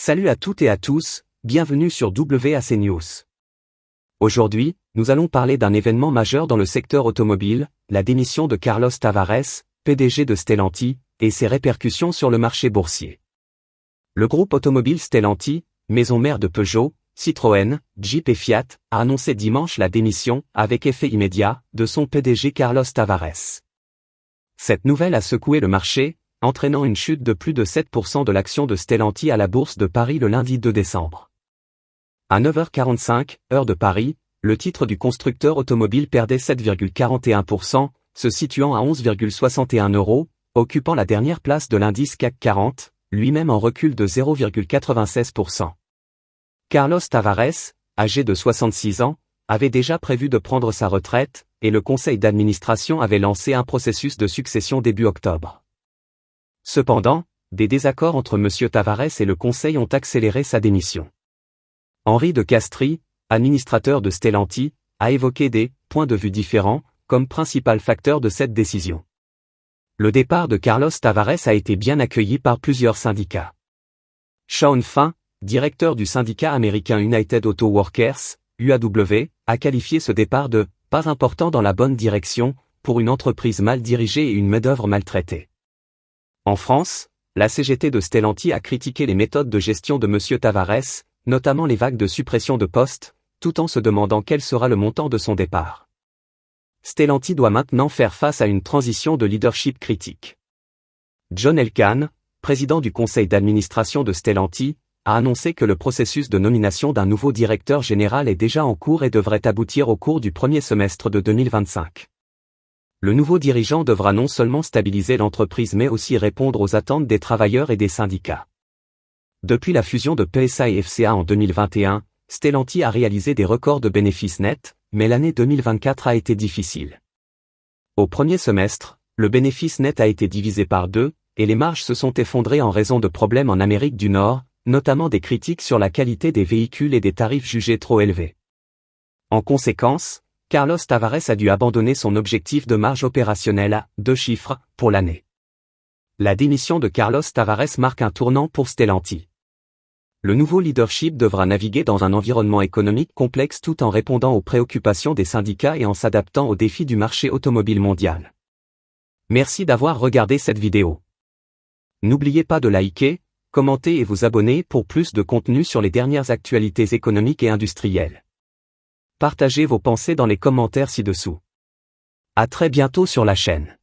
Salut à toutes et à tous, bienvenue sur WAC News. Aujourd'hui, nous allons parler d'un événement majeur dans le secteur automobile, la démission de Carlos Tavares, PDG de Stellantis, et ses répercussions sur le marché boursier. Le groupe automobile Stellantis, maison mère de Peugeot, Citroën, Jeep et Fiat, a annoncé dimanche la démission, avec effet immédiat, de son PDG Carlos Tavares. Cette nouvelle a secoué le marché, entraînant une chute de plus de 7% de l'action de Stellantis à la bourse de Paris le lundi 2 décembre. À 9h45, heure de Paris, le titre du constructeur automobile perdait 7,41%, se situant à 11,61 €, occupant la dernière place de l'indice CAC 40, lui-même en recul de 0,96%. Carlos Tavares, âgé de 66 ans, avait déjà prévu de prendre sa retraite, et le conseil d'administration avait lancé un processus de succession début octobre. Cependant, des désaccords entre M. Tavares et le conseil ont accéléré sa démission. Henri de Castries, administrateur de Stellantis, a évoqué des « points de vue différents » comme principal facteur de cette décision. Le départ de Carlos Tavares a été bien accueilli par plusieurs syndicats. Sean Finn, directeur du syndicat américain United Auto Workers, UAW, a qualifié ce départ de « pas important dans la bonne direction » pour une entreprise mal dirigée et une main-d'œuvre maltraitée. En France, la CGT de Stellantis a critiqué les méthodes de gestion de M. Tavares, notamment les vagues de suppression de postes, tout en se demandant quel sera le montant de son départ. Stellantis doit maintenant faire face à une transition de leadership critique. John Elkann, président du conseil d'administration de Stellantis, a annoncé que le processus de nomination d'un nouveau directeur général est déjà en cours et devrait aboutir au cours du premier semestre de 2025. Le nouveau dirigeant devra non seulement stabiliser l'entreprise mais aussi répondre aux attentes des travailleurs et des syndicats. Depuis la fusion de PSA et FCA en 2021, Stellantis a réalisé des records de bénéfices nets, mais l'année 2024 a été difficile. Au premier semestre, le bénéfice net a été divisé par 2, et les marges se sont effondrées en raison de problèmes en Amérique du Nord, notamment des critiques sur la qualité des véhicules et des tarifs jugés trop élevés. En conséquence, Carlos Tavares a dû abandonner son objectif de marge opérationnelle à 2 chiffres pour l'année. La démission de Carlos Tavares marque un tournant pour Stellantis. Le nouveau leadership devra naviguer dans un environnement économique complexe tout en répondant aux préoccupations des syndicats et en s'adaptant aux défis du marché automobile mondial. Merci d'avoir regardé cette vidéo. N'oubliez pas de liker, commenter et vous abonner pour plus de contenu sur les dernières actualités économiques et industrielles. Partagez vos pensées dans les commentaires ci-dessous. À très bientôt sur la chaîne.